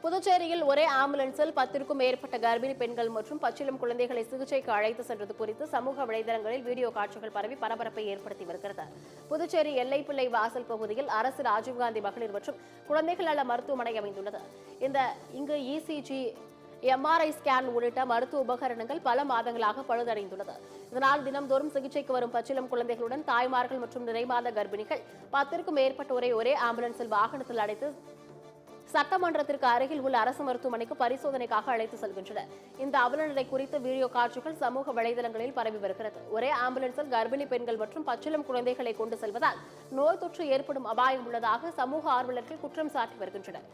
புதுச்சேரியில் ஒரே ஆம்புலன்ஸில் 10க்கும் மேற்பட்ட கர்ப்பிணி பெண்கள் மற்றும் பச்சிளம் குழந்தைகளை சிகிச்சைக்கு அழைத்து சென்றது குறித்து சமூக வலைதளங்களில் வீடியோ காட்சிகள் பரவி பரபரப்பை ஏற்படுத்தி வருகிறது. புதுச்சேரி எல்லைப்பிள்ளை வாசல் பகுதியில் அரசு ராஜீவ்காந்தி மகளிர் மற்றும் குழந்தைகள் நல மருத்துவமனை அமைந்துள்ளது. இங்கு இசிஜி, எம்ஆர்ஐ ஸ்கேன் உள்ளிட்ட மருத்துவ உபகரணங்கள் பல மாதங்களாக பழுதடைந்துள்ளது. இதனால் தினம்தோறும் சிகிச்சைக்கு வரும் பச்சிளம் குழந்தைகளுடன் தாய்மார்கள் மற்றும் நிறைமாத கர்ப்பிணிகள் 10க்கும் மேற்பட்டோரை ஒரே ஆம்புலன்ஸில் வாகனத்தில் அழைத்து சட்டமன்றத்திற்கு அருகில் உள்ள அரசு மருத்துவமனைக்கு பரிசோதனைக்காக அழைத்து செல்கின்றனர். இந்த அவலநிலை குறித்த வீடியோ காட்சிகள் சமூக வலைதளங்களில் பரவி வருகிறது. ஒரே ஆம்புலன்ஸில் கர்ப்பிணி பெண்கள் மற்றும் பச்சிளம் குழந்தைகளை கொண்டு செல்வதால் நோய் தொற்று ஏற்படும் அபாயம் உள்ளதாக சமூக ஆர்வலர்கள் குற்றம் சாட்டி வருகின்றனர்.